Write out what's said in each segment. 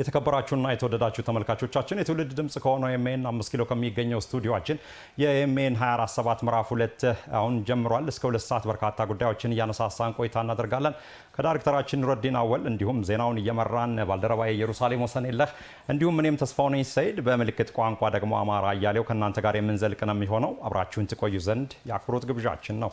የተከበራችሁና የተወደዳችሁ ተመልካቾቻችን የትውልድ ድምጽ ከሆነው ኤምኤን 5 ኪሎ ከሚገኘው ስቱዲዮአችን የኤምኤን 24/7 ምዕራፍ 2 አሁን ጀምሯል። እስከ 2 ሰዓት በርካታ ጉዳዮችን እያነሳሳን ቆይታ እናደርጋለን። ከዳይሬክተራችን ኑረዲን አወል እንዲሁም ዜናውን እየመራን ባልደረባዬ ኢየሩሳሌም ወሰንየለህ እንዲሁም እኔም ተስፋው ነኝ ሰይድ በምልክት ቋንቋ ደግሞ አማራ አያሌው ከእናንተ ጋር የምንዘልቅ ነው የሚሆነው። አብራችሁን ትቆዩ ዘንድ የአክብሮት ግብዣችን ነው።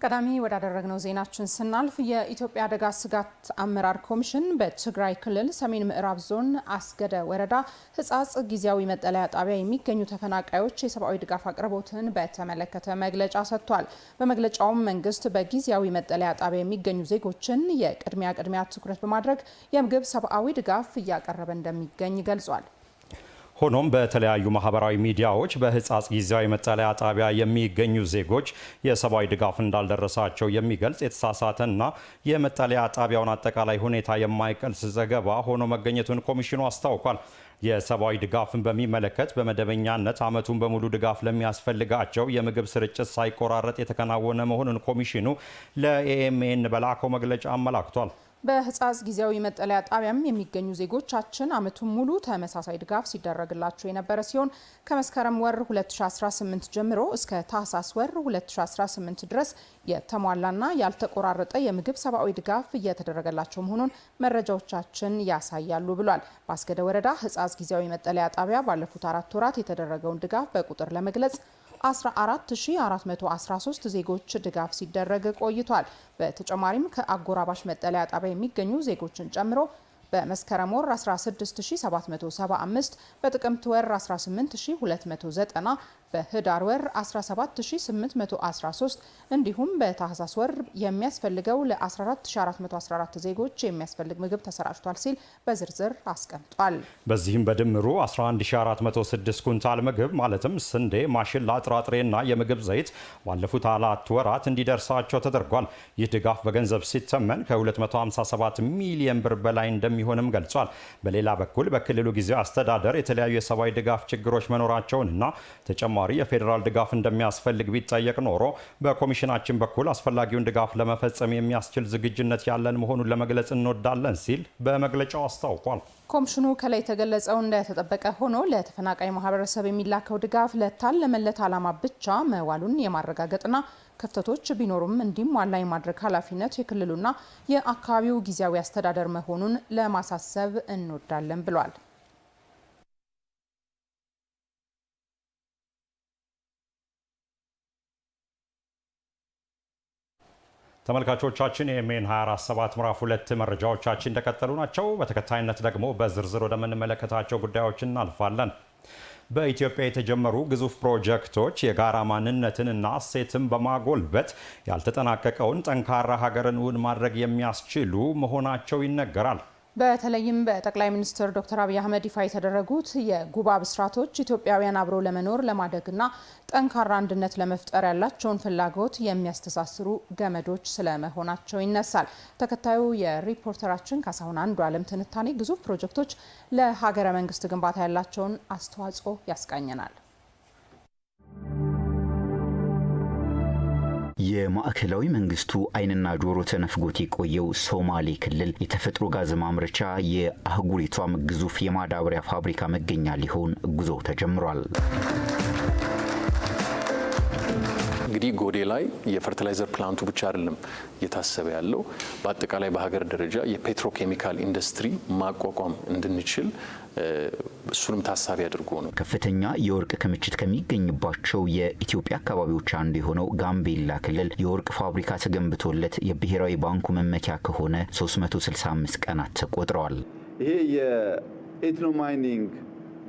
ቀዳሚ ወዳደረግነው ዜናችን ስናልፍ የኢትዮጵያ አደጋ ስጋት አመራር ኮሚሽን በትግራይ ክልል ሰሜን ምዕራብ ዞን አስገደ ወረዳ ህጻጽ ጊዜያዊ መጠለያ ጣቢያ የሚገኙ ተፈናቃዮች የሰብአዊ ድጋፍ አቅርቦትን በተመለከተ መግለጫ ሰጥቷል። በመግለጫውም መንግስት በጊዜያዊ መጠለያ ጣቢያ የሚገኙ ዜጎችን የቅድሚያ ትኩረት በማድረግ የምግብ ሰብአዊ ድጋፍ እያቀረበ እንደሚገኝ ገልጿል። ሆኖም በተለያዩ ማህበራዊ ሚዲያዎች በህጻጽ ጊዜያዊ መጠለያ ጣቢያ የሚገኙ ዜጎች የሰብአዊ ድጋፍ እንዳልደረሳቸው የሚገልጽ የተሳሳተና የመጠለያ ጣቢያውን አጠቃላይ ሁኔታ የማይገልጽ ዘገባ ሆኖ መገኘቱን ኮሚሽኑ አስታውቋል። የሰብአዊ ድጋፍን በሚመለከት በመደበኛነት ዓመቱን በሙሉ ድጋፍ ለሚያስፈልጋቸው የምግብ ስርጭት ሳይቆራረጥ የተከናወነ መሆኑን ኮሚሽኑ ለኤኤምኤን በላከው መግለጫ አመላክቷል። በህጻጽ ጊዜያዊ መጠለያ ጣቢያም የሚገኙ ዜጎቻችን ዓመቱን ሙሉ ተመሳሳይ ድጋፍ ሲደረግላቸው የነበረ ሲሆን ከመስከረም ወር 2018 ጀምሮ እስከ ታህሳስ ወር 2018 ድረስ የተሟላና ያልተቆራረጠ የምግብ ሰብአዊ ድጋፍ እየተደረገላቸው መሆኑን መረጃዎቻችን ያሳያሉ ብሏል። በአስገደ ወረዳ ህጻጽ ጊዜያዊ መጠለያ ጣቢያ ባለፉት 4 ወራት የተደረገውን ድጋፍ በቁጥር ለመግለጽ 14413 ዜጎች ድጋፍ ሲደረግ ቆይቷል። በተጨማሪም ከአጎራባሽ መጠለያ ጣቢያ የሚገኙ ዜጎችን ጨምሮ በመስከረም ወር 16775፣ በጥቅምት ወር 18290፣ በህዳር ወር 17813 እንዲሁም በታህሳስ ወር የሚያስፈልገው ለ14414 ዜጎች የሚያስፈልግ ምግብ ተሰራጭቷል ሲል በዝርዝር አስቀምጧል። በዚህም በድምሩ 11406 ኩንታል ምግብ ማለትም ስንዴ፣ ማሽላ፣ ጥራጥሬና የምግብ ዘይት ባለፉት 4 ወራት እንዲደርሳቸው ተደርጓል። ይህ ድጋፍ በገንዘብ ሲተመን ከ257 ሚሊዮን ብር በላይ እንደሚሆንም ገልጿል። በሌላ በኩል በክልሉ ጊዜያዊ አስተዳደር የተለያዩ የሰብአዊ ድጋፍ ችግሮች መኖራቸውንና ተጨማሪ የፌዴራል ድጋፍ እንደሚያስፈልግ ቢጠየቅ ኖሮ በኮሚሽናችን በኩል አስፈላጊውን ድጋፍ ለመፈጸም የሚያስችል ዝግጁነት ያለን መሆኑን ለመግለጽ እንወዳለን ሲል በመግለጫው አስታውቋል። ኮሚሽኑ ከላይ የተገለጸው እንደተጠበቀ ሆኖ ለተፈናቃይ ማህበረሰብ የሚላከው ድጋፍ ለታለመለት ዓላማ ብቻ መዋሉን የማረጋገጥና ክፍተቶች ቢኖሩም እንዲሟላ የማድረግ ኃላፊነት የክልሉና የአካባቢው ጊዜያዊ አስተዳደር መሆኑን ለማሳሰብ እንወዳለን ብሏል። ተመልካቾቻችን የኤምኤን 24/7 ምዕራፍ 2 መረጃዎቻችን እንደቀጠሉ ናቸው። በተከታይነት ደግሞ በዝርዝር ወደምንመለከታቸው ጉዳዮች እናልፋለን። በኢትዮጵያ የተጀመሩ ግዙፍ ፕሮጀክቶች የጋራ ማንነትንና እሴትን በማጎልበት ያልተጠናቀቀውን ጠንካራ ሀገርን እውን ማድረግ የሚያስችሉ መሆናቸው ይነገራል። በተለይም በጠቅላይ ሚኒስትር ዶክተር አብይ አህመድ ይፋ የተደረጉት የጉባ ብስራቶች ኢትዮጵያውያን አብረው ለመኖር ለማደግና ጠንካራ አንድነት ለመፍጠር ያላቸውን ፍላጎት የሚያስተሳስሩ ገመዶች ስለመሆናቸው ይነሳል። ተከታዩ የሪፖርተራችን ካሳሁን አንዱ ዓለም ትንታኔ ግዙፍ ፕሮጀክቶች ለሀገረ መንግስት ግንባታ ያላቸውን አስተዋጽኦ ያስቃኘናል። የማዕከላዊ መንግስቱ አይንና ጆሮ ተነፍጎት የቆየው ሶማሌ ክልል የተፈጥሮ ጋዝ ማምረቻ የአህጉሪቷም ግዙፍ የማዳበሪያ ፋብሪካ መገኛ ሊሆን ጉዞ ተጀምሯል። እንግዲህ ጎዴ ላይ የፈርቲላይዘር ፕላንቱ ብቻ አይደለም እየታሰበ ያለው፣ በአጠቃላይ በሀገር ደረጃ የፔትሮኬሚካል ኢንዱስትሪ ማቋቋም እንድንችል እሱንም ታሳቢ አድርጎ ነው። ከፍተኛ የወርቅ ክምችት ከሚገኝባቸው የኢትዮጵያ አካባቢዎች አንዱ የሆነው ጋምቤላ ክልል የወርቅ ፋብሪካ ተገንብቶለት የብሔራዊ ባንኩ መመኪያ ከሆነ 365 ቀናት ተቆጥረዋል። ይሄ የኤትኖ ማይኒንግ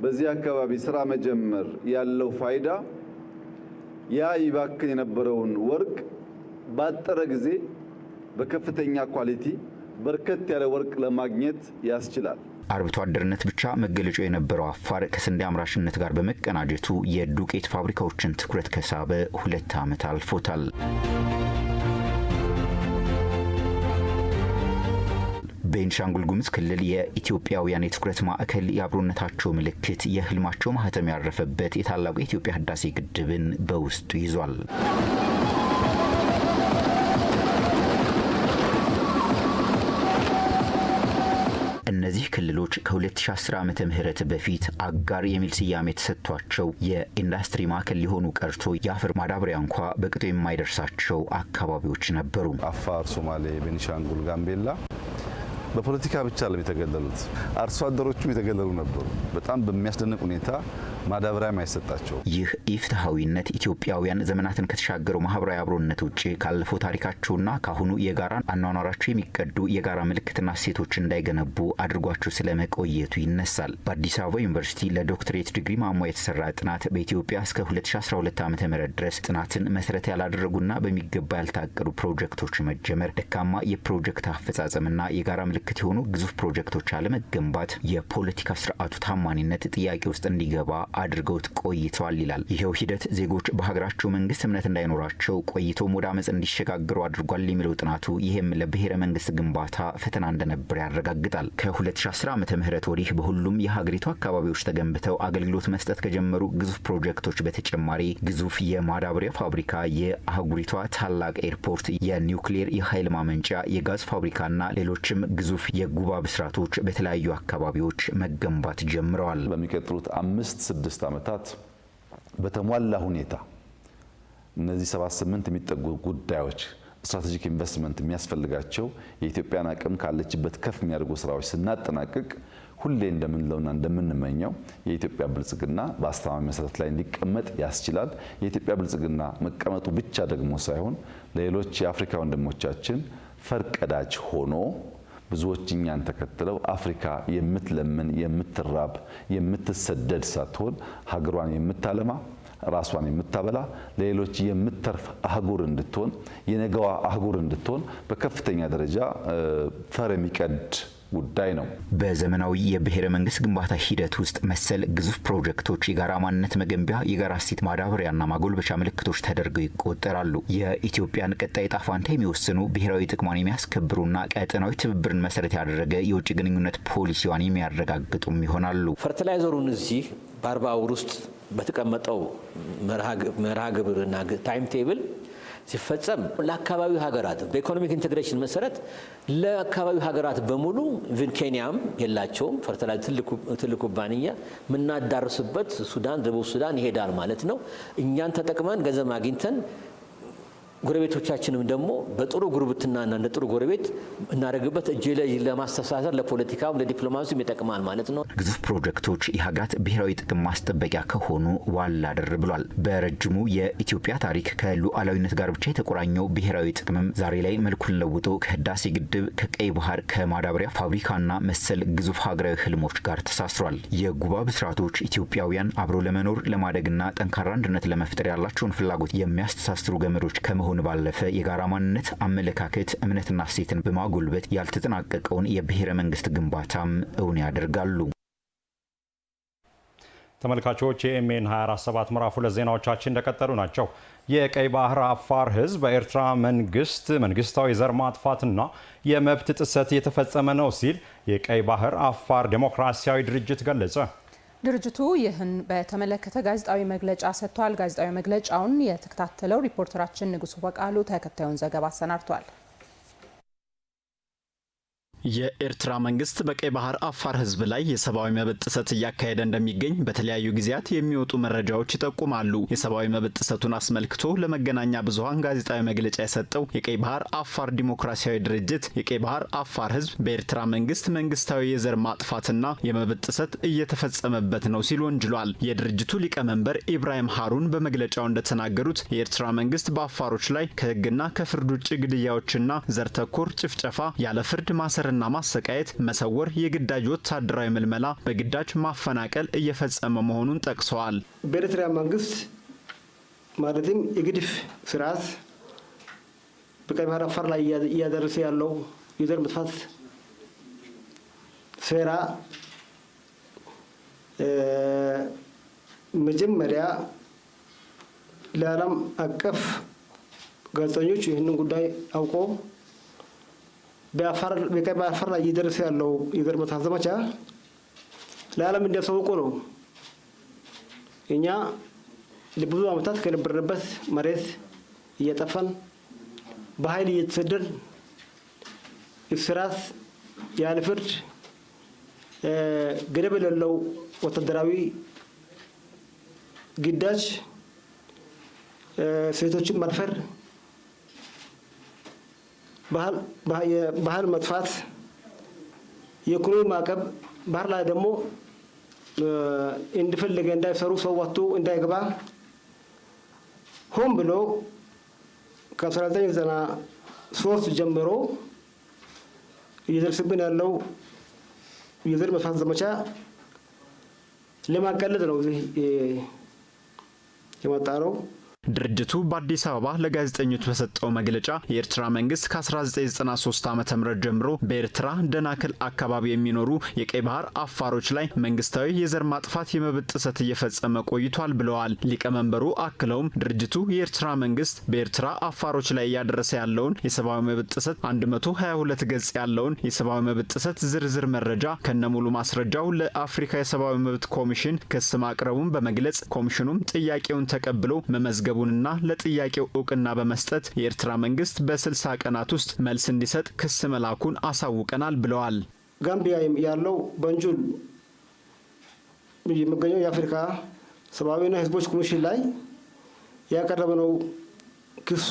በዚህ አካባቢ ስራ መጀመር ያለው ፋይዳ ያ ይባክን የነበረውን ወርቅ ባጠረ ጊዜ በከፍተኛ ኳሊቲ በርከት ያለ ወርቅ ለማግኘት ያስችላል። አርብቶ አደርነት ብቻ መገለጫው የነበረው አፋር ከስንዴ አምራችነት ጋር በመቀናጀቱ የዱቄት ፋብሪካዎችን ትኩረት ከሳበ 2 ዓመት አልፎታል። ቤንሻንጉል ጉሙዝ ክልል የኢትዮጵያውያን የትኩረት ማዕከል የአብሮነታቸው ምልክት የህልማቸው ማህተም ያረፈበት የታላቁ የኢትዮጵያ ህዳሴ ግድብን በውስጡ ይዟል። እነዚህ ክልሎች ከ2010 ዓመተ ምህረት በፊት አጋር የሚል ስያሜ ተሰጥቷቸው የኢንዱስትሪ ማዕከል ሊሆኑ ቀርቶ የአፈር ማዳበሪያ እንኳ በቅጡ የማይደርሳቸው አካባቢዎች ነበሩ። አፋር፣ ሶማሌ፣ ቤኒሻንጉል፣ ጋምቤላ በፖለቲካ ብቻ ለም የተገለሉት አርሶ አደሮቹም የተገለሉ ነበሩ። በጣም በሚያስደንቅ ሁኔታ ማዳበሪያም አይሰጣቸው። ይህ ኢፍትሐዊነት ኢትዮጵያውያን ዘመናትን ከተሻገረው ማህበራዊ አብሮነት ውጪ ካለፈው ታሪካቸውና ካሁኑ የጋራ አኗኗራቸው የሚቀዱ የጋራ ምልክትና እሴቶች እንዳይገነቡ አድርጓቸው ስለመቆየቱ ይነሳል። በአዲስ አበባ ዩኒቨርሲቲ ለዶክትሬት ዲግሪ ማሟያ የተሰራ ጥናት በኢትዮጵያ እስከ 2012 ዓ.ም ድረስ ጥናትን መሰረት ያላደረጉና በሚገባ ያልታቀዱ ፕሮጀክቶች መጀመር፣ ደካማ የፕሮጀክት አፈጻጸምና የጋራ ምልክት የሆኑ ግዙፍ ፕሮጀክቶች አለመገንባት የፖለቲካ ስርዓቱ ታማኒነት ጥያቄ ውስጥ እንዲገባ አድርገውት ቆይተዋል ይላል። ይሄው ሂደት ዜጎች በሀገራቸው መንግስት እምነት እንዳይኖራቸው ቆይተው ወደ አመጽ እንዲሸጋገሩ አድርጓል የሚለው ጥናቱ ይሄም ለብሔረ መንግስት ግንባታ ፈተና እንደነበር ያረጋግጣል። ከ2010 ዓመተ ምህረት ወዲህ በሁሉም የሀገሪቱ አካባቢዎች ተገንብተው አገልግሎት መስጠት ከጀመሩ ግዙፍ ፕሮጀክቶች በተጨማሪ ግዙፍ የማዳበሪያ ፋብሪካ፣ የአህጉሪቷ ታላቅ ኤርፖርት፣ የኒውክሌር የኃይል ማመንጫ፣ የጋዝ ፋብሪካና ሌሎችም ግዙፍ የጉባ ብስራቶች በተለያዩ አካባቢዎች መገንባት ጀምረዋል። በሚቀጥሉት 5-6 ዓመታት በተሟላ ሁኔታ እነዚህ 78 የሚጠጉ ጉዳዮች ስትራቴጂክ ኢንቨስትመንት የሚያስፈልጋቸው የኢትዮጵያን አቅም ካለችበት ከፍ የሚያደርጉ ስራዎች ስናጠናቅቅ ሁሌ እንደምንለውና እንደምንመኘው የኢትዮጵያ ብልጽግና በአስተማማኝ መሰረት ላይ እንዲቀመጥ ያስችላል። የኢትዮጵያ ብልጽግና መቀመጡ ብቻ ደግሞ ሳይሆን ለሌሎች የአፍሪካ ወንድሞቻችን ፈርቀዳጅ ሆኖ ብዙዎች እኛን ተከትለው አፍሪካ የምትለምን የምትራብ የምትሰደድ ሳትሆን ሀገሯን የምታለማ ራሷን የምታበላ ለሌሎች የምትተርፍ አህጉር እንድትሆን የነገዋ አህጉር እንድትሆን በከፍተኛ ደረጃ ፈር የሚቀድ ጉዳይ ነው። በዘመናዊ የብሔረ መንግስት ግንባታ ሂደት ውስጥ መሰል ግዙፍ ፕሮጀክቶች የጋራ ማንነት መገንቢያ፣ የጋራ እሴት ማዳበሪያና ማጎልበቻ ምልክቶች ተደርገው ይቆጠራሉ። የኢትዮጵያን ቀጣይ ዕጣ ፈንታ የሚወስኑ ብሔራዊ ጥቅሟን የሚያስከብሩና ቀጠናዊ ትብብርን መሰረት ያደረገ የውጭ ግንኙነት ፖሊሲዋን የሚያረጋግጡም ይሆናሉ። ፈርቲላይዘሩን እዚህ በ40 ወር ውስጥ በተቀመጠው መርሃ ግብርና ታይም ቴብል ሲፈጸም ለአካባቢው ሀገራት በኢኮኖሚክ ኢንቴግሬሽን መሰረት ለአካባቢው ሀገራት በሙሉ ኢቭን ኬንያም የላቸውም ፈርቲላይዘር ትልቅ ኩባንያ የምናዳርስበት ሱዳን፣ ደቡብ ሱዳን ይሄዳል ማለት ነው። እኛን ተጠቅመን ገንዘብ አግኝተን ጎረቤቶቻችንም ደግሞ በጥሩ ጉርብትናና እንደ ጥሩ ጎረቤት እናደርግበት እጅ ለእጅ ለማስተሳሰር ለፖለቲካውም ለዲፕሎማሲውም ይጠቅማል ማለት ነው። ግዙፍ ፕሮጀክቶች የሀገራት ብሔራዊ ጥቅም ማስጠበቂያ ከሆኑ ዋላ አደር ብሏል። በረጅሙ የኢትዮጵያ ታሪክ ከሉዓላዊነት ጋር ብቻ የተቆራኘው ብሔራዊ ጥቅምም ዛሬ ላይ መልኩን ለውጦ ከህዳሴ ግድብ፣ ከቀይ ባህር፣ ከማዳበሪያ ፋብሪካና መሰል ግዙፍ ሀገራዊ ህልሞች ጋር ተሳስሯል። የጉባ ብስራቶች ኢትዮጵያውያን አብሮ ለመኖር ለማደግና ጠንካራ አንድነት ለመፍጠር ያላቸውን ፍላጎት የሚያስተሳስሩ ገመዶች ከመሆን ባለፈ የጋራ ማንነት፣ አመለካከት፣ እምነትና እሴትን በማጎልበት ያልተጠናቀቀውን የብሔረ መንግስት ግንባታም እውን ያደርጋሉ። ተመልካቾች የኤምኤን 24/7 ምዕራፍ 2 ዜናዎቻችን እንደቀጠሉ ናቸው። የቀይ ባህር አፋር ህዝብ በኤርትራ መንግስታዊ ዘር ማጥፋትና የመብት ጥሰት የተፈጸመ ነው ሲል የቀይ ባህር አፋር ዴሞክራሲያዊ ድርጅት ገለጸ። ድርጅቱ ይህን በተመለከተ ጋዜጣዊ መግለጫ ሰጥቷል። ጋዜጣዊ መግለጫውን የተከታተለው ሪፖርተራችን ንጉሱ በቃሉ ተከታዩን ዘገባ አሰናድቷል። የኤርትራ መንግስት በቀይ ባህር አፋር ህዝብ ላይ የሰብአዊ መብት ጥሰት እያካሄደ እንደሚገኝ በተለያዩ ጊዜያት የሚወጡ መረጃዎች ይጠቁማሉ። የሰብአዊ መብት ጥሰቱን አስመልክቶ ለመገናኛ ብዙሃን ጋዜጣዊ መግለጫ የሰጠው የቀይ ባህር አፋር ዲሞክራሲያዊ ድርጅት የቀይ ባህር አፋር ህዝብ በኤርትራ መንግስታዊ የዘር ማጥፋትና የመብት ጥሰት እየተፈጸመበት ነው ሲል ወንጅሏል። የድርጅቱ ሊቀመንበር ኢብራሂም ሃሩን በመግለጫው እንደተናገሩት የኤርትራ መንግስት በአፋሮች ላይ ከህግና ከፍርድ ውጭ ግድያዎችና ዘር ተኮር ጭፍጨፋ፣ ያለ ፍርድ ማሰር ና ማሰቃየት፣ መሰወር፣ የግዳጅ ወታደራዊ ምልመላ፣ በግዳጅ ማፈናቀል እየፈጸመ መሆኑን ጠቅሰዋል። በኤርትራ መንግስት ማለትም የግድፍ ስርዓት በቀይ ባህር አፋር ላይ እያደረሰ ያለው የዘር ማጥፋት ሴራ መጀመሪያ ለዓለም አቀፍ ጋዜጠኞች ይህንን ጉዳይ አውቆ በቀይ ባህር አፋር ላይ እየደረሰ ያለው የዘር ማጥፋት ዘመቻ ለዓለም እንዲያሳውቁ ነው። እኛ ለብዙ ዓመታት ከነበርንበት መሬት እየጠፋን በኃይል እየተሰደድን እስራት፣ ያለ ፍርድ ገደብ የሌለው ወታደራዊ ግዳጅ፣ ሴቶችን መድፈር፣ ባህል መጥፋት፣ የኢኮኖሚ ማዕቀብ፣ ባህር ላይ ደግሞ እንደፈለገ እንዳይሰሩ ሰው ወጥቶ እንዳይገባ ሆን ብሎ ከ1993 ጀምሮ እየደረሰብን ያለው የዘር ማጥፋት ዘመቻ ለማቀለጥ ነው እዚህ የመጣ ነው። ድርጅቱ በአዲስ አበባ ለጋዜጠኞች በሰጠው መግለጫ የኤርትራ መንግስት ከ1993 ዓ.ም ጀምሮ በኤርትራ ደናክል አካባቢ የሚኖሩ የቀይ ባህር አፋሮች ላይ መንግስታዊ የዘር ማጥፋት የመብት ጥሰት እየፈጸመ ቆይቷል ብለዋል። ሊቀመንበሩ አክለውም ድርጅቱ የኤርትራ መንግስት በኤርትራ አፋሮች ላይ እያደረሰ ያለውን የሰብአዊ መብት ጥሰት 122 ገጽ ያለውን የሰብአዊ መብት ጥሰት ዝርዝር መረጃ ከነሙሉ ማስረጃው ለአፍሪካ የሰብአዊ መብት ኮሚሽን ክስ ማቅረቡን በመግለጽ ኮሚሽኑም ጥያቄውን ተቀብሎ መመዝገቡንና ለጥያቄው እውቅና በመስጠት የኤርትራ መንግስት በ60 ቀናት ውስጥ መልስ እንዲሰጥ ክስ መላኩን አሳውቀናል ብለዋል። ጋምቢያ ያለው በንጁል የሚገኘው የአፍሪካ ሰብአዊና ህዝቦች ኮሚሽን ላይ ያቀረበው ክሱ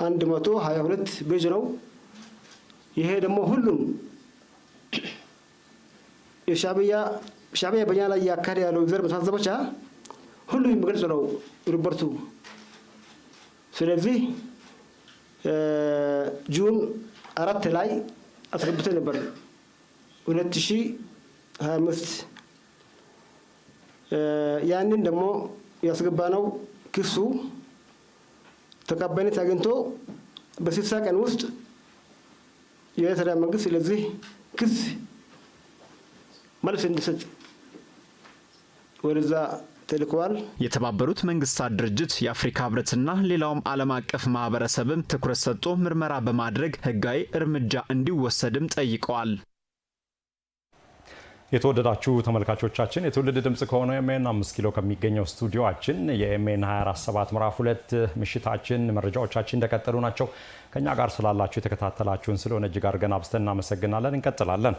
122 ፔጅ ነው። ይሄ ደግሞ ሁሉም ሻዕቢያ በእኛ ላይ ያካሄደ ያለው የዘር ማጥፋት ዘመቻ ሁሉም የሚገልጽ ነው ሪፖርቱ። ስለዚህ ጁን 4 ላይ አስገብተን ነበር 2025 ያንን ደግሞ ያስገባነው ክሱ ተቀባይነት አግኝቶ በ60 ቀን ውስጥ የኤርትራ መንግስት ስለዚህ ክስ መልስ እንዲሰጥ ወደዛ ተልኳል። የተባበሩት መንግስታት ድርጅት የአፍሪካ ህብረትና ሌላውም ዓለም አቀፍ ማህበረሰብም ትኩረት ሰጥቶ ምርመራ በማድረግ ህጋዊ እርምጃ እንዲወሰድም ጠይቀዋል። የተወደዳችሁ ተመልካቾቻችን የትውልድ ድምጽ ከሆነው ኤምኤን 5 ኪሎ ከሚገኘው ስቱዲዮአችን የኤምኤን 24/7 ምዕራፍ 2 ምሽታችን መረጃዎቻችን እንደቀጠሉ ናቸው። ከኛ ጋር ስላላችሁ የተከታተላችሁን ስለሆነ እጅግ አድርገን አብዝተን እናመሰግናለን። እንቀጥላለን።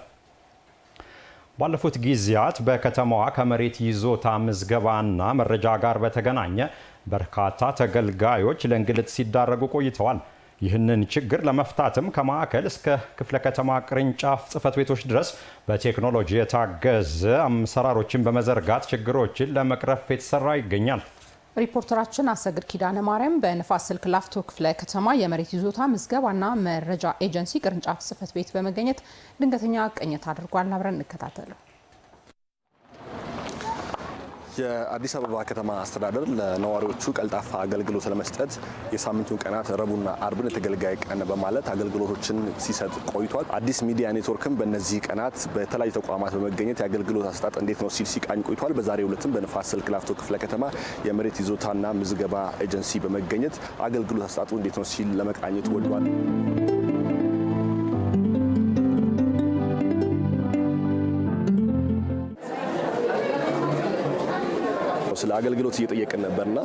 ባለፉት ጊዜያት በከተማዋ ከመሬት ይዞታ ምዝገባና መረጃ ጋር በተገናኘ በርካታ ተገልጋዮች ለእንግልት ሲዳረጉ ቆይተዋል። ይህንን ችግር ለመፍታትም ከማዕከል እስከ ክፍለ ከተማ ቅርንጫፍ ጽህፈት ቤቶች ድረስ በቴክኖሎጂ የታገዘ አሰራሮችን በመዘርጋት ችግሮችን ለመቅረፍ የተሰራ ይገኛል። ሪፖርተራችን አሰግድ ኪዳነ ማርያም በንፋስ ስልክ ላፍቶ ክፍለ ከተማ የመሬት ይዞታ ምዝገባና መረጃ ኤጀንሲ ቅርንጫፍ ጽህፈት ቤት በመገኘት ድንገተኛ ቅኝት አድርጓል። አብረን እንከታተለው። የአዲስ አበባ ከተማ አስተዳደር ለነዋሪዎቹ ቀልጣፋ አገልግሎት ለመስጠት የሳምንቱን ቀናት ረቡዕና አርብን የተገልጋይ ቀን በማለት አገልግሎቶችን ሲሰጥ ቆይቷል። አዲስ ሚዲያ ኔትወርክም በእነዚህ ቀናት በተለያዩ ተቋማት በመገኘት የአገልግሎት አሰጣጥ እንዴት ነው ሲል ሲቃኝ ቆይቷል። በዛሬው ዕለትም በንፋስ ስልክ ላፍቶ ክፍለ ከተማ የመሬት ይዞታና ምዝገባ ኤጀንሲ በመገኘት አገልግሎት አሰጣጡ እንዴት ነው ሲል ለመቃኘት ወዷል። ስለ አገልግሎት እየጠየቅን ነበርና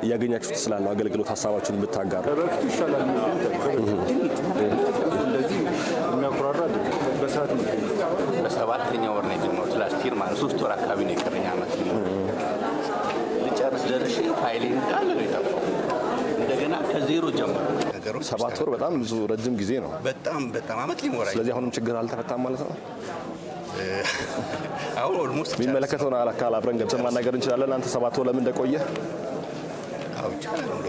እያገኛችሁት ስላለው አገልግሎት ሀሳባችሁን ብታጋሩ። በፊት ይሻላል። እንደዚህ የሚያኮራራ በሰዓት በ7ኛው ወር ነው የጀመሩት። ላስት ይር ማለት 3 ወር አካባቢ ነው የቀረኝ አመት ልጨርስ ደርሼ ፋይሌ እንዳለ ነው የጠፋው። እንደገና ከዜሮ ጀመሩ ነገሮች። 7 ወር በጣም ብዙ ረጅም ጊዜ ነው። በጣም አመት ሊሞራ። ስለዚህ አሁንም ችግር አልተፈታም ማለት ነው። አሁን ኦልሞስት የሚመለከተውን አካል አብረን ገብተን ማናገር እንችላለን። አንተ 7 ወር ለምን እንደቆየ? አዎ ይችላል እንዴ?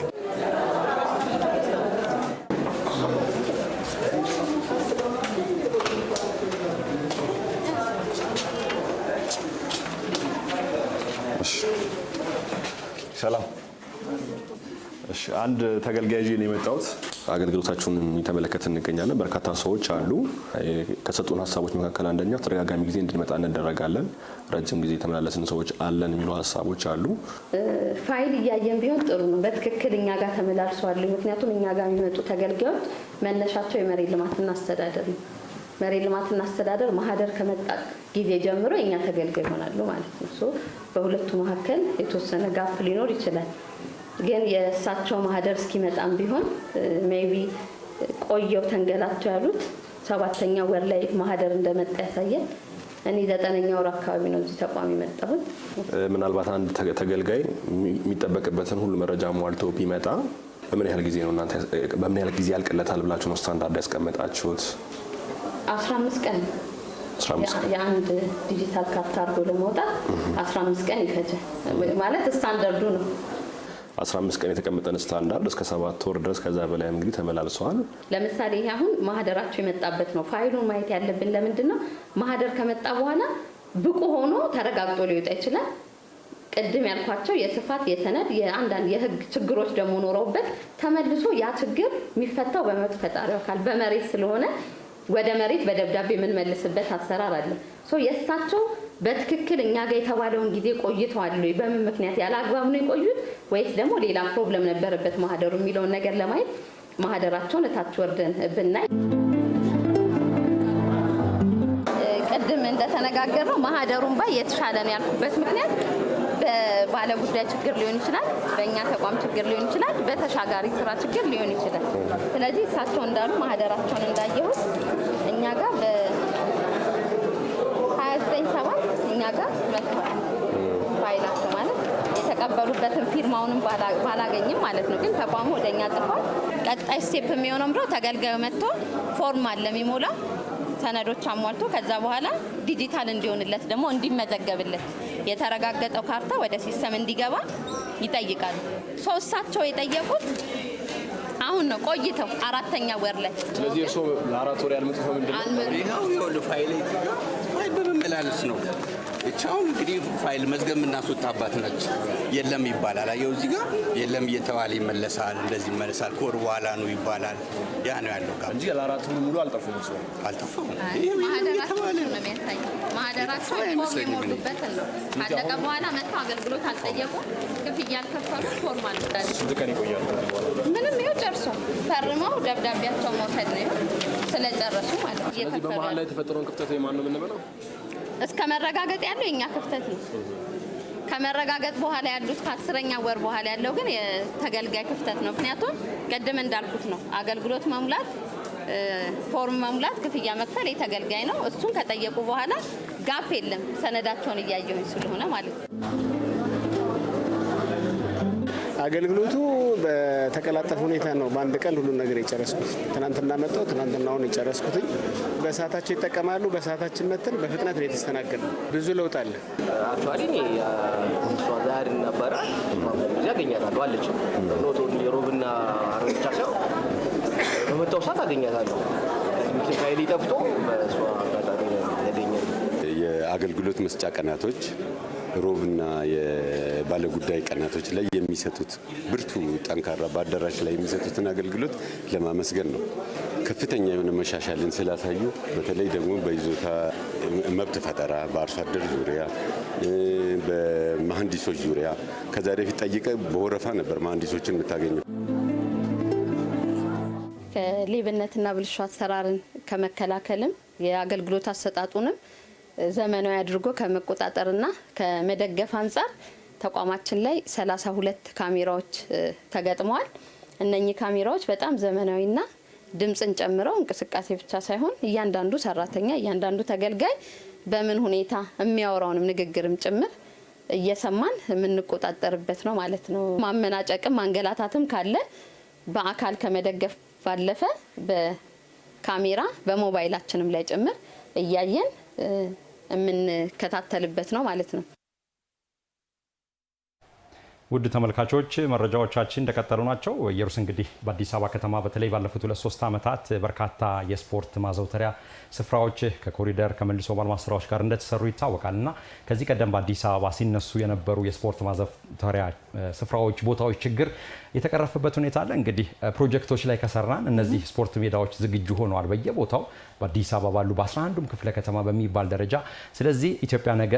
ሰላም። እሺ፣ አንድ ተገልጋይ ነው የመጣሁት። አገልግሎታችሁን የሚተመለከት እንገኛለን። በርካታ ሰዎች አሉ። ከሰጡን ሀሳቦች መካከል አንደኛው ተደጋጋሚ ጊዜ እንድንመጣ እንደረጋለን፣ ረጅም ጊዜ የተመላለስን ሰዎች አለን የሚሉ ሀሳቦች አሉ። ፋይል እያየን ቢሆን ጥሩ ነው። በትክክል እኛ ጋር ተመላልሰዋል። ምክንያቱም እኛ ጋር የሚመጡ ተገልጋዮች መነሻቸው የመሬት ልማትና አስተዳደር ነው። መሬት ልማትና አስተዳደር ማህደር ከመጣ ጊዜ ጀምሮ እኛ ተገልጋይ ይሆናሉ ማለት ነው። በሁለቱ መካከል የተወሰነ ጋፕ ሊኖር ይችላል። ግን የእሳቸው ማህደር እስኪመጣም ቢሆን ሜቢ ቆየው ተንገላቸው ያሉት 7ኛ ወር ላይ ማህደር እንደመጣ ያሳያል። እኔ 9ኛ ወር አካባቢ ነው እዚህ ተቋም የመጣሁት። ምናልባት አንድ ተገልጋይ የሚጠበቅበትን ሁሉ መረጃ ሟልቶ ቢመጣ በምን ያህል ጊዜ ነው እናንተ በምን ያህል ጊዜ ያልቅለታል ብላችሁ ነው ስታንዳርድ ያስቀመጣችሁት? 15 ቀን የአንድ ዲጂታል ካርታ አድርጎ ለማውጣት 15 ቀን ይፈጃል ማለት ስታንዳርዱ ነው። 15 ቀን የተቀመጠን ስታንዳርድ እስከ 7 ወር ድረስ ከዛ በላይ እንግዲህ ተመላልሰዋል። ለምሳሌ ይሄ አሁን ማህደራቸው የመጣበት ነው። ፋይሉን ማየት ያለብን ለምንድነው ማህደር ከመጣ በኋላ ብቁ ሆኖ ተረጋግጦ ሊወጣ ይችላል። ቅድም ያልኳቸው የስፋት የሰነድ የአንዳንድ የህግ ችግሮች ደግሞ ኖረውበት ተመልሶ ያ ችግር የሚፈታው በመብት ፈጣሪው አካል በመሬት ስለሆነ ወደ መሬት በደብዳቤ የምንመልስበት አሰራር አለ። የእሳቸው በትክክል እኛ ጋር የተባለውን ጊዜ ቆይተዋል ወይ፣ በምን ምክንያት ያለ አግባብ ነው የቆዩት ወይስ ደግሞ ሌላ ፕሮብለም ነበረበት ማህደሩ የሚለውን ነገር ለማየት ማህደራቸውን እታች ወርደን ብናይ ቅድም እንደተነጋገርነው ማህደሩን ባይ የተሻለ ነው ያልኩበት ምክንያት በባለ ጉዳይ ችግር ሊሆን ይችላል፣ በእኛ ተቋም ችግር ሊሆን ይችላል፣ በተሻጋሪ ስራ ችግር ሊሆን ይችላል። ስለዚህ እሳቸው እንዳሉ ማህደራቸውን እንዳየሁት እኛ ጋር በ29/7 እኛ ጋር መጥቷል ፋይላቸው ማለት የተቀበሉበትን ፊርማውንም ባላገኝም ማለት ነው። ግን ተቋሙ ወደኛ ጽፏል። ቀጣይ ስቴፕ የሚሆነው ምንድነው? ተገልጋዩ መጥቶ ፎርም አለ የሚሞላው ሰነዶች አሟልቶ ከዛ በኋላ ዲጂታል እንዲሆንለት ደግሞ እንዲመዘገብለት የተረጋገጠው ካርታ ወደ ሲስተም እንዲገባ ይጠይቃሉ። እሳቸው የጠየቁት አሁን ነው ቆይተው 4ኛ ወር ላይ። ስለዚህ እርሶ ለ4 ወር ያልመጡት ምንድነው? ይሄው ፋይል በመመላለስ ነው። እቻውን እንግዲህ ፋይል መዝገብ እናስወጣባት ነች። የለም ይባላል። አየው እዚህ ጋር የለም እየተባለ ይመለሳል። እንደዚህ ይመለሳል። ከወር በኋላ ነው ይባላል። ያ ነው ያለው ጋር እንጂ ለ4 ወር ሙሉ አልጠፉም። እሱ አልጠፉም። ይሄ ማህደራቸው ነው የሚያሳየው። ማህደራቸው ፎርም ይሞሉበት ነው። ካለቀ በኋላ መጥተው አገልግሎት አልጠየቁ፣ ክፍያ አልከፈሉ፣ ፎርም አልወጣሉ። ስንት ቀን ይቆያሉ? ምንም ይኸው ጨርሶ ፈርመው ደብዳቤያቸው መውሰድ ነው ስለጨረሱ ማለት ነው። ስለዚህ በመሀል ላይ የተፈጠረውን ክፍተት የማን ነው የምንበለው? እስከ መረጋገጥ ያለው የኛ ክፍተት ነው። ከመረጋገጥ በኋላ ያሉት ከ10ኛ ወር በኋላ ያለው ግን የተገልጋይ ክፍተት ነው። ምክንያቱም ቅድም እንዳልኩት ነው አገልግሎት መሙላት፣ ፎርም መሙላት፣ ክፍያ መክፈል የተገልጋይ ነው። እሱን ከጠየቁ በኋላ ጋፕ የለም ሰነዳቸውን እያየሁኝ ስለሆነ ማለት ነው። አገልግሎቱ በተቀላጠፈ ሁኔታ ነው በአንድ ቀን ሁሉ ነገር የጨረስኩት። ትናንትና መጣሁ፣ ትናንትናውን የጨረስኩትኝ። በሰዓታቸው ይጠቀማሉ፣ በሰዓታችን መተን በፍጥነት ነው የተስተናገድነው። ብዙ ለውጥ አለ። አክቹዋሊ እኔ እሷ ዛሬ ነበረ እዚህ አገኛታለሁ አለች። ኖቶ የሮብና አረብ ብቻ ሳይሆን በመጣው ሰዓት አገኛታለሁ። ከዚህ ፋይል ጠፍቶ በእሷ አጋጣሚ ያገኛል። የአገልግሎት መስጫ ቀናቶች ሮብና የባለጉዳይ ቀናቶች ላይ የሚሰጡት ብርቱ ጠንካራ በአዳራሽ ላይ የሚሰጡትን አገልግሎት ለማመስገን ነው። ከፍተኛ የሆነ መሻሻልን ስላሳዩ በተለይ ደግሞ በይዞታ መብት ፈጠራ፣ በአርሶ አደር ዙሪያ፣ በመሐንዲሶች ዙሪያ ከዛ በፊት ጠይቀ በወረፋ ነበር መሐንዲሶችን የምታገኘው። ከሌብነትና ብልሹ አሰራርን ከመከላከልም የአገልግሎት አሰጣጡንም ዘመናዊ አድርጎ ከመቆጣጠርና ከመደገፍ አንጻር ተቋማችን ላይ 32 ካሜራዎች ተገጥመዋል። እነኚህ ካሜራዎች በጣም ዘመናዊና ድምጽን ጨምረው እንቅስቃሴ ብቻ ሳይሆን እያንዳንዱ ሰራተኛ እያንዳንዱ ተገልጋይ በምን ሁኔታ የሚያወራውንም ንግግርም ጭምር እየሰማን የምንቆጣጠርበት ነው ማለት ነው። ማመናጨቅም ማንገላታትም ካለ በአካል ከመደገፍ ባለፈ በካሜራ በሞባይላችንም ላይ ጭምር እያየን የምንከታተልበት ነው ማለት ነው። ውድ ተመልካቾች መረጃዎቻችን እንደቀጠሉ ናቸው። ኢየሩስ እንግዲህ በአዲስ አበባ ከተማ በተለይ ባለፉት 2-3 ዓመታት በርካታ የስፖርት ማዘውተሪያ ስፍራዎች ከኮሪደር ከመልሶ ማልማት ስራዎች ጋር እንደተሰሩ ይታወቃልና ከዚህ ቀደም በአዲስ አበባ ሲነሱ የነበሩ የስፖርት ማዘውተሪያ ስፍራዎች ቦታዎች ችግር የተቀረፈበት ሁኔታ አለ። እንግዲህ ፕሮጀክቶች ላይ ከሰራን እነዚህ ስፖርት ሜዳዎች ዝግጁ ሆነዋል በየቦታው በአዲስ አበባ ባሉ በ11ዱም ክፍለ ከተማ በሚባል ደረጃ። ስለዚህ ኢትዮጵያ ነገ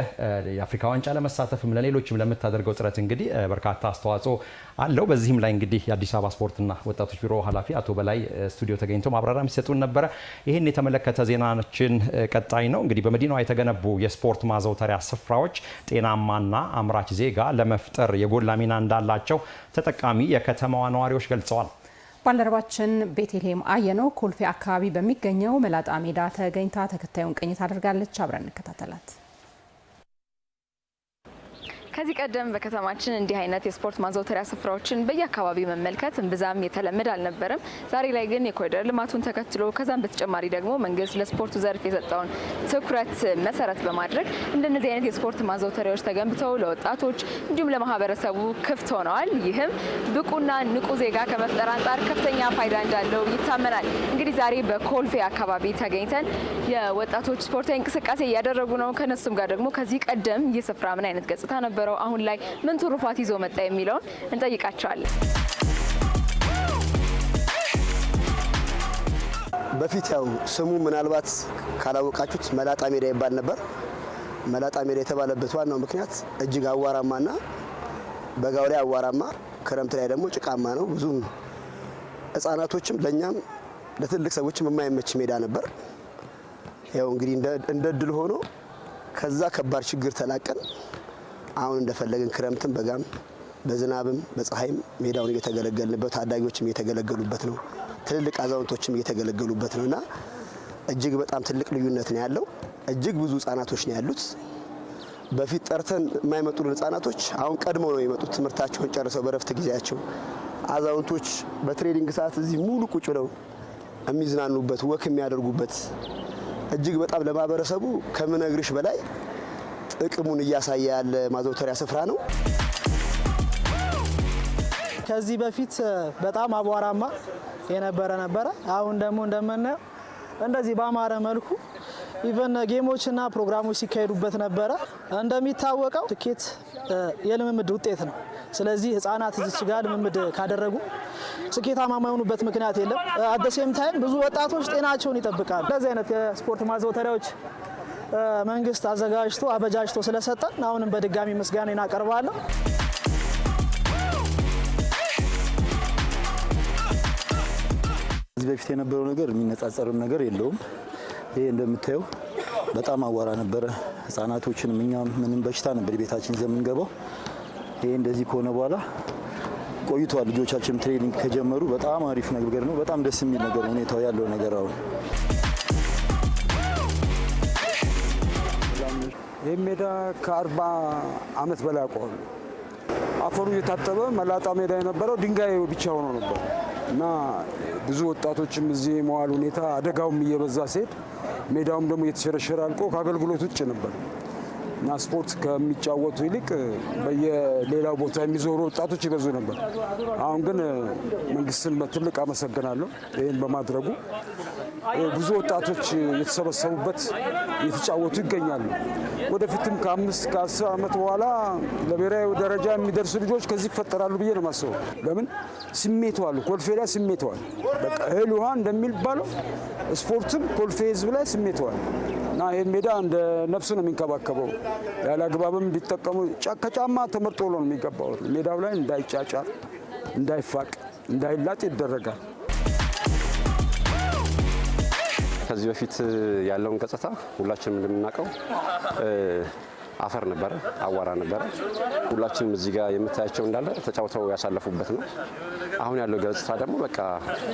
የአፍሪካ ዋንጫ ለመሳተፍም ለሌሎችም ለምታደርገው ጥረት እንግዲህ በርካታ አስተዋጽኦ አለው። በዚህም ላይ እንግዲህ የአዲስ አበባ ስፖርትና ወጣቶች ቢሮ ኃላፊ አቶ በላይ ስቱዲዮ ተገኝተው ማብራሪያ የሚሰጡን ነበረ። ይህን የተመለከተ ዜናችን ቀጣይ ነው። እንግዲህ በመዲናዋ የተገነቡ የስፖርት ማዘውተሪያ ስፍራዎች ጤናማና አምራች ዜጋ ለመፍጠር የጎላ ሚና እንዳላቸው ተጠቃሚ የከተማዋ ነዋሪዎች ገልጸዋል። ባልደረባችን ቤተልሔም አየነው ኮልፌ አካባቢ በሚገኘው መላጣ ሜዳ ተገኝታ ተከታዩን ቅኝት አድርጋለች። አብረን እንከታተላት። ከዚህ ቀደም በከተማችን እንዲህ አይነት የስፖርት ማዘውተሪያ ስፍራዎችን በየአካባቢው መመልከት እምብዛም የተለመደ አልነበረም። ዛሬ ላይ ግን የኮሪደር ልማቱን ተከትሎ ከዛም በተጨማሪ ደግሞ መንግስት ለስፖርቱ ዘርፍ የሰጠውን ትኩረት መሰረት በማድረግ እንደነዚህ አይነት የስፖርት ማዘውተሪያዎች ተገንብተው ለወጣቶች እንዲሁም ለማህበረሰቡ ክፍት ሆነዋል። ይህም ብቁና ንቁ ዜጋ ከመፍጠር አንጻር ከፍተኛ ፋይዳ እንዳለው ይታመናል። እንግዲህ ዛሬ በኮልፌ አካባቢ ተገኝተን የወጣቶች ስፖርታዊ እንቅስቃሴ እያደረጉ ነው። ከነሱም ጋር ደግሞ ከዚህ ቀደም ይህ ስፍራ ምን አይነት ገጽታ ነበር፣ አሁን ላይ ምን ትሩፋት ይዞ መጣ የሚለውን እንጠይቃቸዋለን። በፊት ያው ስሙ ምናልባት ካላወቃችሁት መላጣ ሜዳ ይባል ነበር። መላጣ ሜዳ የተባለበት ዋናው ምክንያት እጅግ አዋራማና በጋው ላይ አዋራማ፣ ክረምት ላይ ደግሞ ጭቃማ ነው። ብዙ ህጻናቶችም ለኛም ለትልቅ ሰዎችም የማይመች ሜዳ ነበር። ያው እንግዲህ እንደ ድል ሆኖ ከዛ ከባድ ችግር ተላቀን አሁን እንደፈለግን ክረምትም በጋም በዝናብም በፀሐይም ሜዳውን እየተገለገልንበት፣ ታዳጊዎችም እየተገለገሉበት ነው፣ ትልልቅ አዛውንቶችም እየተገለገሉበት ነውና እጅግ በጣም ትልቅ ልዩነት ነው ያለው። እጅግ ብዙ ህጻናቶች ነው ያሉት። በፊት ጠርተን የማይመጡልን ህጻናቶች አሁን ቀድመው ነው የመጡት፣ ትምህርታቸውን ጨርሰው በረፍት ጊዜያቸው። አዛውንቶች በትሬኒንግ ሰዓት እዚህ ሙሉ ቁጭ ብለው የሚዝናኑበት፣ ወክ የሚያደርጉበት እጅግ በጣም ለማህበረሰቡ ከምነግርሽ በላይ ጥቅሙን እያሳየ ያለ ማዘውተሪያ ስፍራ ነው። ከዚህ በፊት በጣም አቧራማ የነበረ አሁን ደግሞ እንደምናየው እንደዚህ በአማረ መልኩ ኢቨን ጌሞችና ፕሮግራሞች ሲካሄዱበት ነበረ። እንደሚታወቀው ስኬት የልምምድ ውጤት ነው። ስለዚህ ህፃናት እዚች ጋር ልምምድ ካደረጉ ስኬታማ የማይሆኑበት ምክንያት የለም። አደሴም ታይም ብዙ ወጣቶች ጤናቸውን ይጠብቃሉ። እንደዚህ አይነት የስፖርት ማዘውተሪያዎች መንግስት አዘጋጅቶ አበጃጅቶ ስለሰጠን አሁንም በድጋሚ ምስጋና እናቀርባለሁ። እዚህ በፊት የነበረው ነገር የሚነጻጸርም ነገር የለውም። ይሄ እንደምታየው በጣም አዋራ ነበረ። ህፃናቶችንም እኛም ምንም በሽታ ነበር ቤታችን ይዘን የምንገባው። ይሄ እንደዚህ ከሆነ በኋላ ቆይቷል። ልጆቻችን ትሬኒንግ ከጀመሩ በጣም አሪፍ ነገር ነው። በጣም ደስ የሚል ነገር ነው ሁኔታው ያለው ነገር አሁን ይህ ሜዳ ከ40 ዓመት በላይ ቆየ። አፈሩ እየታጠበ መላጣ ሜዳ የነበረው ድንጋይ ብቻ ሆኖ ነበር እና ብዙ ወጣቶችም እዚህ መዋል ሁኔታ አደጋውም እየበዛ ሲሄድ ሜዳውም ደግሞ እየተሸረሸረ አልቆ ከአገልግሎት ውጭ ነበር እና ስፖርት ከሚጫወቱ ይልቅ በየሌላው ቦታ የሚዞሩ ወጣቶች ይበዙ ነበር። አሁን ግን መንግስትን በትልቅ አመሰግናለሁ ይህን በማድረጉ። ብዙ ወጣቶች የተሰበሰቡበት እየተጫወቱ ይገኛሉ። ወደፊትም ከ5 ከ10 ዓመት በኋላ ለብሔራዊ ደረጃ የሚደርሱ ልጆች ከዚህ ይፈጠራሉ ብዬ ነው የማስበው። ለምን ስሜቱ አሉ፣ ኮልፌ ላይ ስሜቱ አሉ። በቃ እህል ውሃ እንደሚባለው ስፖርትም ኮልፌ ህዝብ ላይ ስሜቱ አሉ እና ይህን ሜዳ እንደ ነፍሱ ነው የሚንከባከበው። ያለ አግባብም እንዲጠቀሙ ከጫማ ተመርጦ ነው የሚገባው። ሜዳው ላይ እንዳይጫጫር፣ እንዳይፋቅ፣ እንዳይላጥ ይደረጋል። ከዚህ በፊት ያለውን ገጽታ ሁላችንም እንደምናውቀው አፈር ነበረ፣ አዋራ ነበረ። ሁላችንም እዚህ ጋር የምታያቸው እንዳለ ተጫውተው ያሳለፉበት ነው። አሁን ያለው ገጽታ ደግሞ በቃ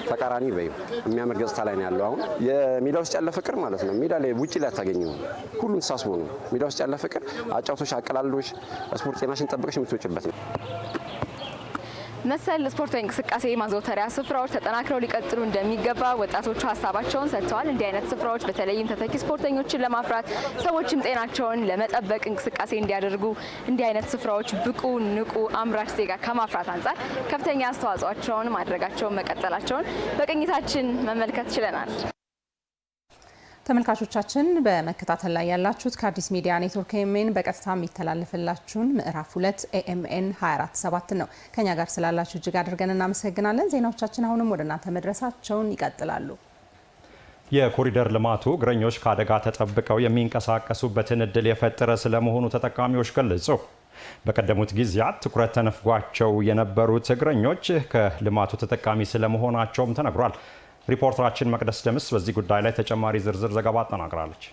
ተቃራኒ በይ የሚያምር ገጽታ ላይ ነው ያለው። አሁን የሜዳ ውስጥ ያለ ፍቅር ማለት ነው። ሜዳ ላይ ውጪ ላይ አታገኘው። ሁሉም ተሳስቦ ነው። ሜዳ ውስጥ ያለ ፍቅር አጫውቶሽ፣ አቀላልዶሽ፣ ስፖርት ጤናሽን ጠብቀሽ የምትወጪበት ነው። መሰል ስፖርታዊ እንቅስቃሴ ማዘውተሪያ ስፍራዎች ተጠናክረው ሊቀጥሉ እንደሚገባ ወጣቶቹ ሀሳባቸውን ሰጥተዋል። እንዲህ አይነት ስፍራዎች በተለይም ተተኪ ስፖርተኞችን ለማፍራት ሰዎችም ጤናቸውን ለመጠበቅ እንቅስቃሴ እንዲያደርጉ እንዲህ አይነት ስፍራዎች ብቁ፣ ንቁ፣ አምራች ዜጋ ከማፍራት አንጻር ከፍተኛ አስተዋጽኦቸውን ማድረጋቸውን መቀጠላቸውን በቅኝታችን መመልከት ችለናል። ተመልካቾቻችን በመከታተል ላይ ያላችሁት ከአዲስ ሚዲያ ኔትወርክ ኤኤምኤን በቀጥታ የሚተላለፍላችሁን ምዕራፍ 2 ኤኤምኤን 24/7 ነው። ከኛ ጋር ስላላችሁ እጅግ አድርገን እናመሰግናለን። ዜናዎቻችን አሁንም ወደ እናንተ መድረሳቸውን ይቀጥላሉ። የኮሪደር ልማቱ እግረኞች ከአደጋ ተጠብቀው የሚንቀሳቀሱበትን እድል የፈጠረ ስለመሆኑ ተጠቃሚዎች ገለጹ። በቀደሙት ጊዜያት ትኩረት ተነፍጓቸው የነበሩት እግረኞች ከልማቱ ተጠቃሚ ስለመሆናቸውም ተነግሯል። ሪፖርተራችን መቅደስ ደምስ በዚህ ጉዳይ ላይ ተጨማሪ ዝርዝር ዘገባ አጠናቅራለች።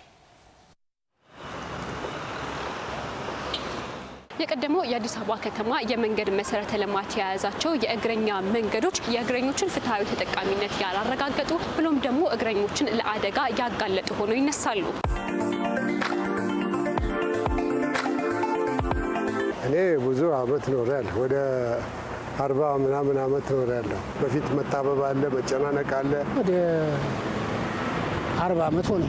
የቀደመው የአዲስ አበባ ከተማ የመንገድ መሰረተ ልማት የያዛቸው የእግረኛ መንገዶች የእግረኞችን ፍትሃዊ ተጠቃሚነት ያላረጋገጡ ብሎም ደግሞ እግረኞችን ለአደጋ ያጋለጡ ሆነው ይነሳሉ። እኔ ብዙ አመት ኖሬያለሁ። ወደ 40 ምናምን አመት ኖሬያለሁ። በፊት መጣበብ አለ፣ መጨናነቅ አለ። ወደ 40 አመት ሆነ።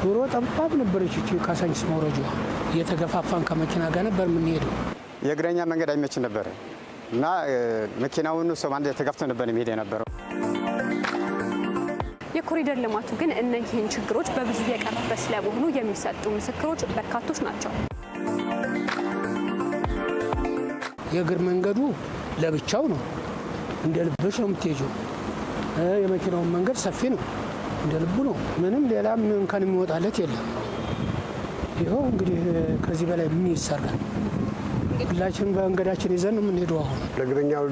ዶሮ ጠባብ ነበረች እቺ ካሳንቺስ መውረጃዋ። እየተገፋፋን ከመኪና ጋር ነበር የምንሄደው። የእግረኛ መንገድ አይመች ነበር እና መኪናውን ሰው አንድ ተጋፍቶ ነበር የሚሄድ የነበረው። የኮሪደር ልማቱ ግን እነዚህን ችግሮች በብዙ የቀረፈ ስለመሆኑ የሚሰጡ ምስክሮች በርካቶች ናቸው። የእግር መንገዱ ለብቻው ነው፣ እንደ ልብሽ ነው የምትሄጂው። የመኪናውን መንገድ ሰፊ ነው፣ እንደ ልቡ ነው። ምንም ሌላ እንከን የሚወጣለት የለም። ይኸው እንግዲህ ከዚህ በላይ ምን ይሰራል? ሁላችን በመንገዳችን ይዘን ነው የምንሄደው። አሁን ለእግረኛው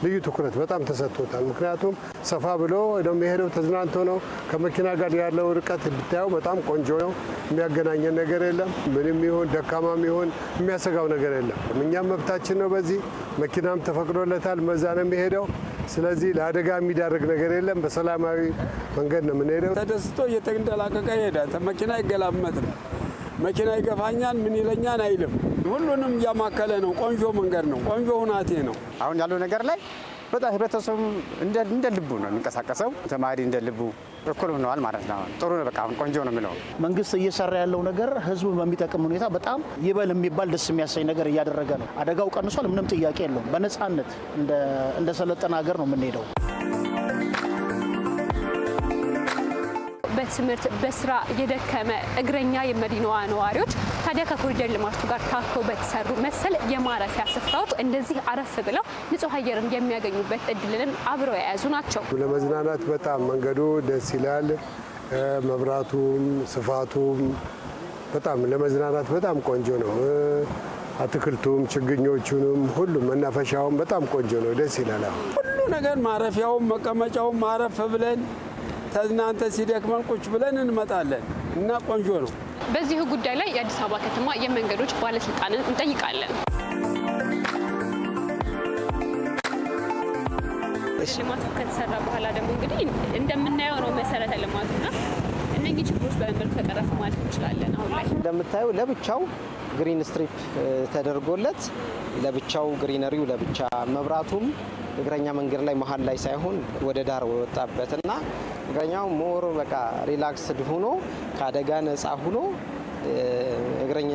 ልዩ ትኩረት በጣም ተሰጥቶታል። ምክንያቱም ሰፋ ብሎ የሚሄደው ተዝናንቶ ነው። ከመኪና ጋር ያለው ርቀት ብታየው በጣም ቆንጆ ነው። የሚያገናኘን ነገር የለም። ምንም ይሁን ደካማም ይሁን የሚያሰጋው ነገር የለም። እኛም መብታችን ነው። በዚህ መኪናም ተፈቅዶለታል፣ መዛ ነው የሚሄደው። ስለዚህ ለአደጋ የሚዳርግ ነገር የለም። በሰላማዊ መንገድ ነው የምንሄደው። ተደስቶ እየተንደላቀቀ ይሄዳል። መኪና ይገላመጥ ነው። መኪና ይገፋኛል፣ ምን ይለኛል አይልም። ሁሉንም እያማከለ ነው። ቆንጆ መንገድ ነው። ቆንጆ ሁናቴ ነው። አሁን ያለው ነገር ላይ በጣም ህብረተሰቡ እንደ ልቡ ነው የሚንቀሳቀሰው። ተማሪ እንደ ልቡ እኩል ሆነዋል ማለት ነው። ጥሩ ነው። በቃ አሁን ቆንጆ ነው የሚለው መንግስት እየሰራ ያለው ነገር ህዝቡ በሚጠቅም ሁኔታ በጣም ይበል የሚባል ደስ የሚያሰኝ ነገር እያደረገ ነው። አደጋው ቀንሷል፣ ምንም ጥያቄ የለውም። በነፃነት እንደ ሰለጠነ ሀገር ነው የምንሄደው። በትምህርት በስራ የደከመ እግረኛ የመዲናዋ ነዋሪዎች ታዲያ ከኮሪደር ልማቱ ጋር ታከው በተሰሩ መሰል የማረፊያ ስፍራዎች እንደዚህ አረፍ ብለው ንጹህ አየርን የሚያገኙበት እድልን አብረው የያዙ ናቸው። ለመዝናናት በጣም መንገዱ ደስ ይላል። መብራቱም ስፋቱም በጣም ለመዝናናት በጣም ቆንጆ ነው። አትክልቱም ችግኞቹንም ሁሉም መናፈሻውም በጣም ቆንጆ ነው። ደስ ይላል። ሁሉ ነገር ማረፊያውም መቀመጫውም ማረፍ ብለን ተዝናንተ ሲደክመን ቁጭ ብለን እንመጣለን እና ቆንጆ ነው። በዚህ ጉዳይ ላይ የአዲስ አበባ ከተማ የመንገዶች ባለስልጣንን እንጠይቃለን። ልማቱ ከተሰራ በኋላ ደግሞ እንግዲህ እንደምናየው ነው መሰረተ ልማቱና እነዚህ ችግሮች በመንገዱ ተቀረፉ ማለት እንችላለን። አሁን ላይ እንደምታየው ለብቻው ግሪን ስትሪፕ ተደርጎለት ለብቻው ግሪነሪው ለብቻ መብራቱም እግረኛ መንገድ ላይ መሀል ላይ ሳይሆን ወደ ዳር ወጣበትና እግረኛው ሞር በቃ ሪላክስድ ሆኖ ከአደጋ ነፃ ሆኖ እግረኛ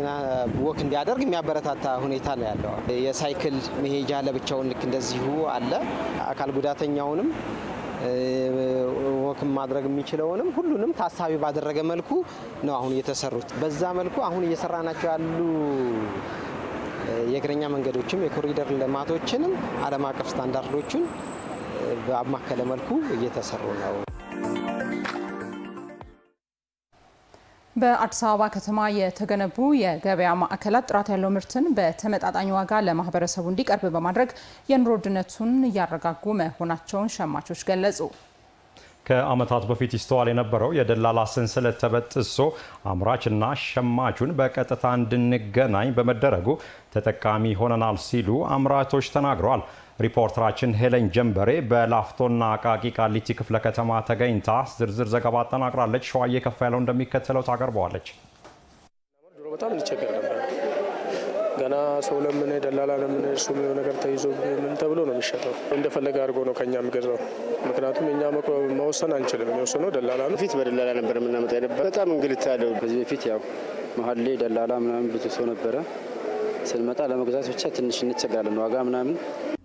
ወክ እንዲያደርግ የሚያበረታታ ሁኔታ ነው ያለው። የሳይክል መሄጃ ለብቻውን ልክ እንደዚሁ አለ። አካል ጉዳተኛውንም ወክ ማድረግ የሚችለውንም ሁሉንም ታሳቢ ባደረገ መልኩ ነው አሁን የተሰሩት። በዛ መልኩ አሁን እየሰራናቸው ያሉ የእግረኛ መንገዶችም የኮሪደር ልማቶችንም ዓለም አቀፍ ስታንዳርዶችን በአማከለ መልኩ እየተሰሩ ነው። በአዲስ አበባ ከተማ የተገነቡ የገበያ ማዕከላት ጥራት ያለው ምርትን በተመጣጣኝ ዋጋ ለማህበረሰቡ እንዲቀርብ በማድረግ የኑሮ ውድነቱን እያረጋጉ መሆናቸውን ሸማቾች ገለጹ። ከዓመታት በፊት ይስተዋል የነበረው የደላላ ሰንሰለት ተበጥሶ አምራችና ሸማቹን በቀጥታ እንድንገናኝ በመደረጉ ተጠቃሚ ሆነናል ሲሉ አምራቾች ተናግረዋል። ሪፖርተራችን ሄለን ጀንበሬ በላፍቶና አቃቂ ቃሊቲ ክፍለ ከተማ ተገኝታ ዝርዝር ዘገባ አጠናቅራለች። ሸዋዬ ከፍ ያለው እንደሚከተለው ታቀርበዋለች። ድሮ በጣም እንቸገር ነበር። ገና ሰው ለምን ደላላ ለምን እርሱ ነገር ተይዞ ምን ተብሎ ነው የሚሸጠው? እንደፈለገ አድርጎ ነው ከኛ የሚገዛው። ምክንያቱም እኛ መወሰን አንችልም። የሚወስነው ደላላ ነው። በፊት በደላላ ነበር የምናመጣ የነበረ። በጣም እንግልት ያለው በዚህ በፊት ያው መሀል ላይ ደላላ ምናምን ብዙ ሰው ነበረ። ስንመጣ ለመግዛት ብቻ ትንሽ እንቸገራለን። ዋጋ ምናምን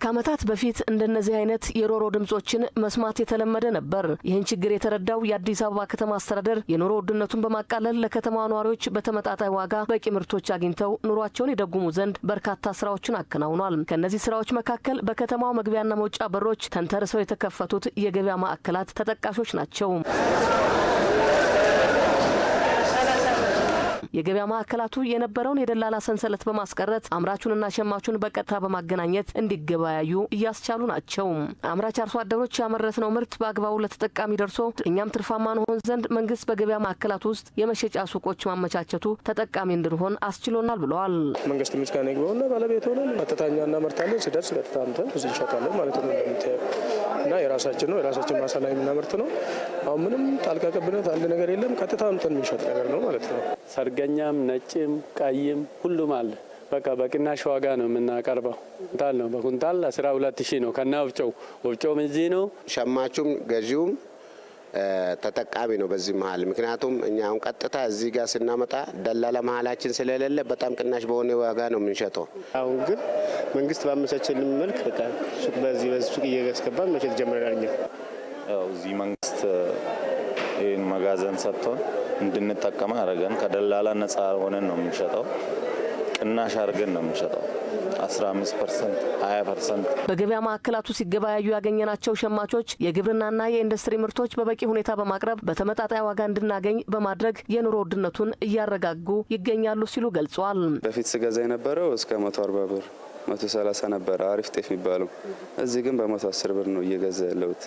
ከዓመታት በፊት እንደነዚህ አይነት የሮሮ ድምጾችን መስማት የተለመደ ነበር። ይህን ችግር የተረዳው የአዲስ አበባ ከተማ አስተዳደር የኑሮ ውድነቱን በማቃለል ለከተማ ነዋሪዎች በተመጣጣኝ ዋጋ በቂ ምርቶች አግኝተው ኑሯቸውን ይደጉሙ ዘንድ በርካታ ስራዎችን አከናውኗል። ከእነዚህ ስራዎች መካከል በከተማው መግቢያና መውጫ በሮች ተንተርሰው የተከፈቱት የገበያ ማዕከላት ተጠቃሾች ናቸው። የገበያ ማዕከላቱ የነበረውን የደላላ ሰንሰለት በማስቀረት አምራቹንና ሸማቹን በቀጥታ በማገናኘት እንዲገበያዩ እያስቻሉ ናቸው። አምራች አርሶ አደሮች ያመረትነው ምርት በአግባቡ ለተጠቃሚ ደርሶ እኛም ትርፋማ እንሆን ዘንድ መንግስት በገበያ ማዕከላቱ ውስጥ የመሸጫ ሱቆች ማመቻቸቱ ተጠቃሚ እንድንሆን አስችሎናል ብለዋል። መንግስት ምስጋና ይግባውና ባለቤት ሆነን ቀጥታኛ እናመርታለን። ሲደርስ ቀጥታ አምተን እዚህ እንሸጣለን ማለት ነው። እና የራሳችን ነው፣ የራሳችን ማሳ ላይ የምናመርት ነው። አሁን ምንም ጣልቃ ገብነት አንድ ነገር የለም። ቀጥታ አምተን የሚሸጥ ነገር ነው ማለት ነው። ሰርገኛም፣ ነጭም፣ ቀይም ሁሉም አለ። በቃ በቅናሽ ዋጋ ነው የምናቀርበው። ኩንታል ነው በኩንታል 12000 ነው ከና ወፍጮም እዚህ ነው። ሸማቹም ገዢውም ተጠቃሚ ነው በዚህ መሀል። ምክንያቱም እኛ አሁን ቀጥታ እዚህ ጋር ስናመጣ ደላላ መሀላችን ስለሌለ በጣም ቅናሽ በሆነ ዋጋ ነው የምንሸጠው። አሁን ግን መንግስት ባመቻቸልን መልክ በቃ ሱቅ በዚህ ሱቅ እየገስገባን መሸጥ ጀምረናል። ያው እዚህ መንግስት ይህን መጋዘን ሰጥቶን እንድንጠቀም አደረገን። ከደላላ ነፃ ሆነን ነው የምንሸጠው። ቅናሽ አድርገን ነው የምንሸጠው 15%፣ 20%። በገበያ ማዕከላቱ ሲገበያዩ ያገኘናቸው ሸማቾች የግብርናና የኢንዱስትሪ ምርቶች በበቂ ሁኔታ በማቅረብ በተመጣጣኝ ዋጋ እንድናገኝ በማድረግ የኑሮ ውድነቱን እያረጋጉ ይገኛሉ ሲሉ ገልጸዋል። በፊት ስገዛ የነበረው እስከ 140 ብር 130 ነበር አሪፍ ጤፍ የሚባለው። እዚህ ግን በ110 ብር ነው እየገዛ ያለሁት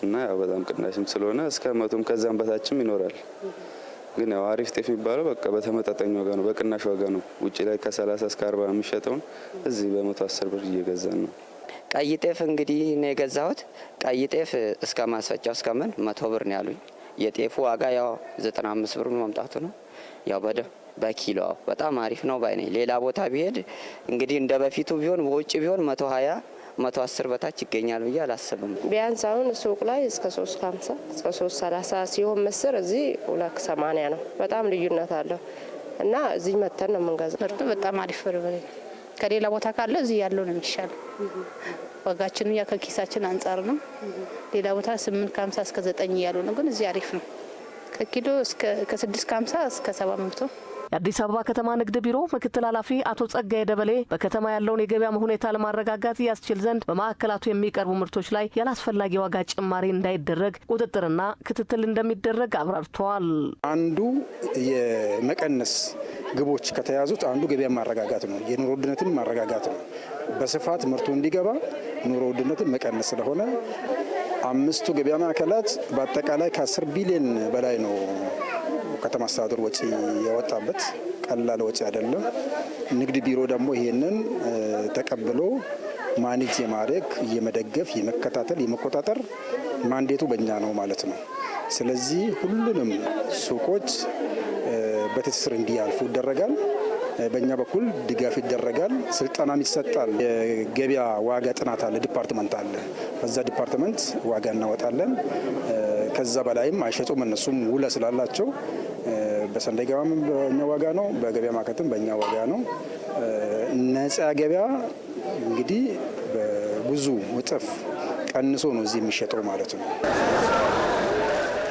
እና ያው በጣም ቅናሽም ስለሆነ እስከ 100ም ከዛም በታችም ይኖራል። ግን ያው አሪፍ ጤፍ የሚባለው በቃ በተመጣጣኝ ዋጋ ነው፣ በቅናሽ ዋጋ ነው። ውጪ ላይ ከ30 እስከ 40 የሚሸጠውን እዚህ በ110 ብር እየገዛን ነው። ቀይ ጤፍ እንግዲህ ነው የገዛሁት። ቀይ ጤፍ እስከ ማስፈጫው እስከ 100 ብር ነው ያሉኝ። የጤፉ ዋጋ ያው 95 ብር መምጣቱ ነው። ያው በኪሎ በጣም አሪፍ ነው ባይ ነኝ። ሌላ ቦታ ቢሄድ እንግዲህ እንደ በፊቱ ቢሆን በውጭ ቢሆን 120 110 በታች ይገኛል ብዬ አላስብም። ቢያንስ አሁን ሱቅ ላይ እስከ 350 እስከ 330 ሲሆን ምስር እዚህ 280 ነው። በጣም ልዩነት አለው እና እዚህ መተን ነው የምንገዛው። ምርቱ በጣም አሪፍ ፍርፍር ከሌላ ቦታ ካለ እዚህ ያለው ነው የሚሻለው። ዋጋችን ያ ከኪሳችን አንጻር ነው። ሌላ ቦታ 850 እስከ 9 ያለው ነው፣ ግን እዚህ አሪፍ ነው። ከኪሎ እስከ 650 እስከ 700። የአዲስ አበባ ከተማ ንግድ ቢሮ ምክትል ኃላፊ አቶ ጸጋዬ ደበሌ በከተማ ያለውን የገበያ ሁኔታ ለማረጋጋት ያስችል ዘንድ በማዕከላቱ የሚቀርቡ ምርቶች ላይ ያላስፈላጊ ዋጋ ጭማሪ እንዳይደረግ ቁጥጥርና ክትትል እንደሚደረግ አብራርተዋል። አንዱ የመቀነስ ግቦች ከተያዙት አንዱ ገበያ ማረጋጋት ነው፣ የኑሮ ውድነትን ማረጋጋት ነው። በስፋት ምርቱ እንዲገባ ኑሮ ውድነትን መቀነስ ስለሆነ 5ቱ ገበያ ማዕከላት በአጠቃላይ ከ10 ቢሊዮን በላይ ነው ከተማ አስተዳደሩ ወጪ ያወጣበት። ቀላል ወጪ አይደለም። ንግድ ቢሮ ደግሞ ይሄንን ተቀብሎ ማኔጅ የማድረግ የመደገፍ፣ የመከታተል፣ የመቆጣጠር ማንዴቱ በእኛ ነው ማለት ነው። ስለዚህ ሁሉንም ሱቆች በትስስር እንዲያልፉ ይደረጋል። በእኛ በኩል ድጋፍ ይደረጋል፣ ስልጠናም ይሰጣል። የገበያ ዋጋ ጥናት አለ፣ ዲፓርትመንት አለ። በዛ ዲፓርትመንት ዋጋ እናወጣለን። ከዛ በላይም አይሸጡም። እነሱም ውለ ስላላቸው በሰንዳይ ገበያም በእኛ ዋጋ ነው፣ በገበያ ማዕከልም በእኛ ዋጋ ነው። ነፃ ገበያ እንግዲህ በብዙ እጥፍ ቀንሶ ነው እዚህ የሚሸጠው ማለት ነው።